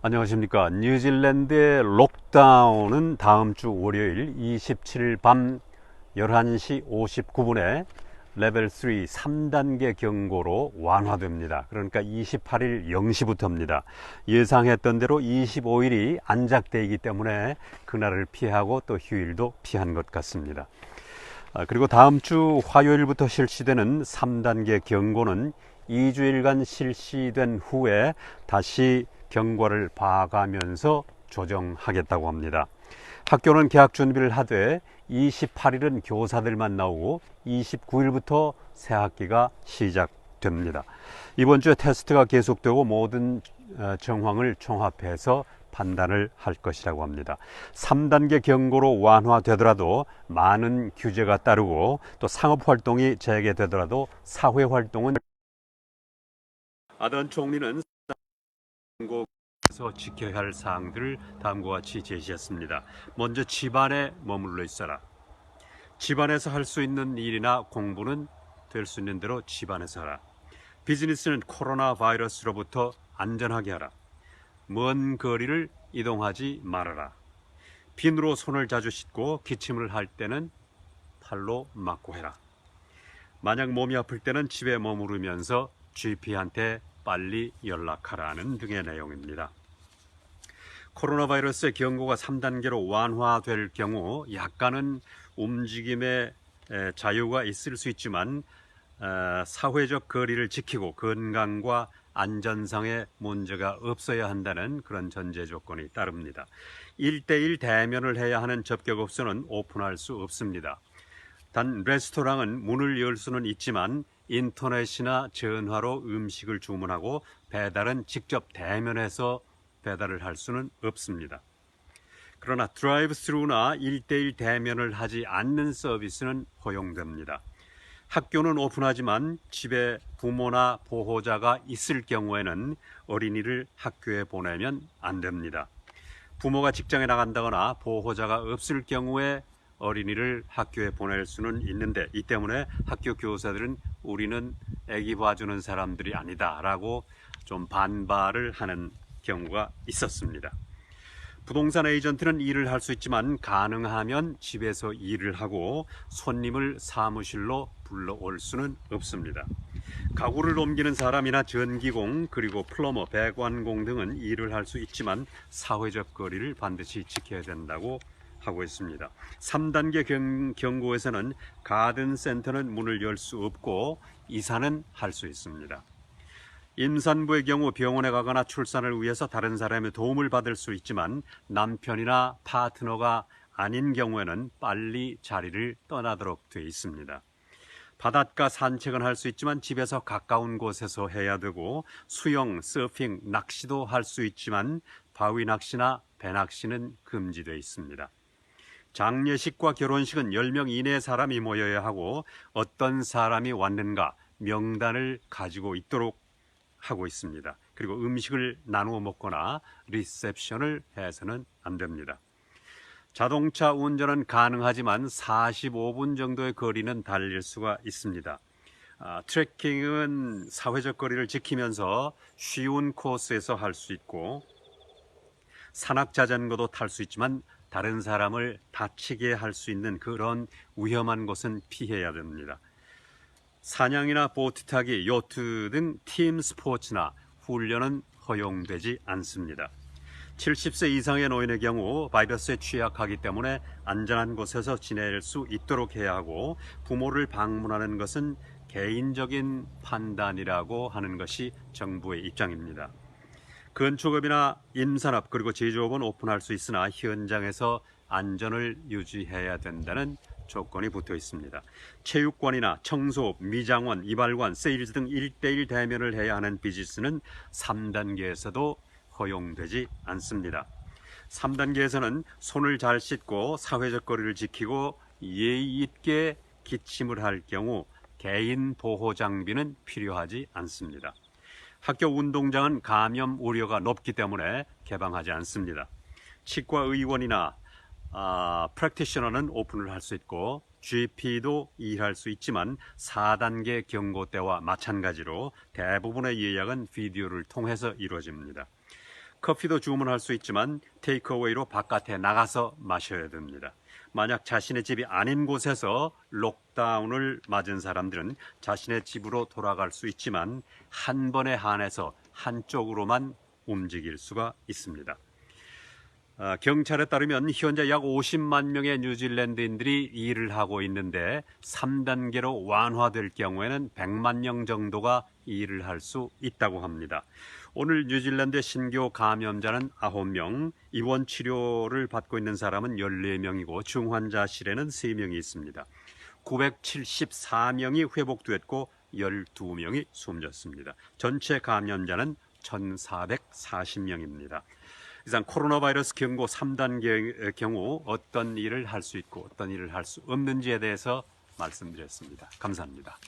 안녕하십니까. 뉴질랜드의 록다운은 다음 주 월요일 27일 밤 11시 59분에 레벨 3 3단계 경고로 완화됩니다. 그러니까 28일 0시부터입니다. 예상했던 대로 25일이 안작대이기 때문에 그날을 피하고 또 휴일도 피한 것 같습니다. 그리고 다음 주 화요일부터 실시되는 3단계 경고는 2주일간 실시된 후에 다시 경과를 봐가면서 조정하겠다고 합니다. 학교는 개학 준비를 하되 28일은 교사들만 나오고 29일부터 새 학기가 시작됩니다. 이번 주에 테스트가 계속되고 모든 정황을 종합해서 판단을 할 것이라고 합니다. 3단계 경고로 완화되더라도 많은 규제가 따르고 또 상업활동이 재개되더라도 사회활동은 아던 총리는 경고에서 지켜야 할 사항들을 다음과 같이 제시했습니다. 먼저 집안에 머물러 있어라. 집안에서 할 수 있는 일이나 공부는 될 수 있는 대로 집안에서 하라. 비즈니스는 코로나 바이러스로부터 안전하게 하라. 먼 거리를 이동하지 말아라. 비누로 손을 자주 씻고 기침을 할 때는 팔로 막고 해라. 만약 몸이 아플 때는 집에 머무르면서 GP한테 빨리 연락하라는 등의 내용입니다. 코로나 바이러스의 경고가 3단계로 완화될 경우 약간은 움직임의 자유가 있을 수 있지만 사회적 거리를 지키고 건강과 안전상의 문제가 없어야 한다는 그런 전제 조건이 따릅니다. 1대1 대면을 해야 하는 접객업소는 오픈할 수 없습니다. 단 레스토랑은 문을 열 수는 있지만 인터넷이나 전화로 음식을 주문하고 배달은 직접 대면해서 배달을 할 수는 없습니다. 그러나 드라이브 스루나 1대1 대면을 하지 않는 서비스는 허용됩니다. 학교는 오픈하지만 집에 부모나 보호자가 있을 경우에는 어린이를 학교에 보내면 안 됩니다. 부모가 직장에 나간다거나 보호자가 없을 경우에 어린이를 학교에 보낼 수는 있는데 이 때문에 학교 교사들은 우리는 아기 봐주는 사람들이 아니다 라고 좀 반발을 하는 경우가 있었습니다. 부동산 에이전트는 일을 할 수 있지만 가능하면 집에서 일을 하고 손님을 사무실로 불러올 수는 없습니다. 가구를 옮기는 사람이나 전기공 그리고 플러머, 배관공 등은 일을 할 수 있지만 사회적 거리를 반드시 지켜야 된다고 하고 있습니다. 3단계 경고에서는 가든센터는 문을 열 수 없고 이사는 할 수 있습니다. 임산부의 경우 병원에 가거나 출산을 위해서 다른 사람의 도움을 받을 수 있지만 남편이나 파트너가 아닌 경우에는 빨리 자리를 떠나도록 되어 있습니다. 바닷가 산책은 할 수 있지만 집에서 가까운 곳에서 해야 되고 수영, 서핑, 낚시도 할 수 있지만 바위 낚시나 배 낚시는 금지되어 있습니다. 장례식과 결혼식은 10명 이내의 사람이 모여야 하고 어떤 사람이 왔는가 명단을 가지고 있도록 하고 있습니다. 그리고 음식을 나누어 먹거나 리셉션을 해서는 안 됩니다. 자동차 운전은 가능하지만 45분 정도의 거리는 달릴 수가 있습니다. 트레킹은 사회적 거리를 지키면서 쉬운 코스에서 할 수 있고 산악자전거도 탈 수 있지만 다른 사람을 다치게 할 수 있는 그런 위험한 곳은 피해야 됩니다. 사냥이나 보트 타기, 요트 등 팀 스포츠나 훈련은 허용되지 않습니다. 70세 이상의 노인의 경우 바이러스에 취약하기 때문에 안전한 곳에서 지낼 수 있도록 해야 하고 부모를 방문하는 것은 개인적인 판단이라고 하는 것이 정부의 입장입니다. 건축업이나 임산업 그리고 제조업은 오픈할 수 있으나 현장에서 안전을 유지해야 된다는 조건이 붙어 있습니다. 체육관이나 청소업, 미장원, 이발관, 세일즈 등 1대1 대면을 해야 하는 비즈니스는 3단계에서도 허용되지 않습니다. 3단계에서는 손을 잘 씻고 사회적 거리를 지키고 예의 있게 기침을 할 경우 개인 보호 장비는 필요하지 않습니다. 학교 운동장은 감염 우려가 높기 때문에 개방하지 않습니다. 치과 의원이나 프랙티셔너는 오픈을 할 수 있고 GP도 일할 수 있지만 4단계 경고 때와 마찬가지로 대부분의 예약은 비디오를 통해서 이루어집니다. 커피도 주문할 수 있지만 테이크어웨이로 바깥에 나가서 마셔야 됩니다. 만약 자신의 집이 아닌 곳에서 록다운을 맞은 사람들은 자신의 집으로 돌아갈 수 있지만 한 번에 한해서 한쪽으로만 움직일 수가 있습니다. 경찰에 따르면 현재 약 50만 명의 뉴질랜드인들이 일을 하고 있는데 3단계로 완화될 경우에는 100만 명 정도가 일을 할 수 있다고 합니다. 오늘 뉴질랜드 신규 감염자는 9명, 입원 치료를 받고 있는 사람은 14명이고 중환자실에는 3명이 있습니다. 974명이 회복됐고 12명이 숨졌습니다. 전체 감염자는 1,440명입니다. 이상 코로나 바이러스 경고 3단계의 경우 어떤 일을 할 수 있고 어떤 일을 할 수 없는지에 대해서 말씀드렸습니다. 감사합니다.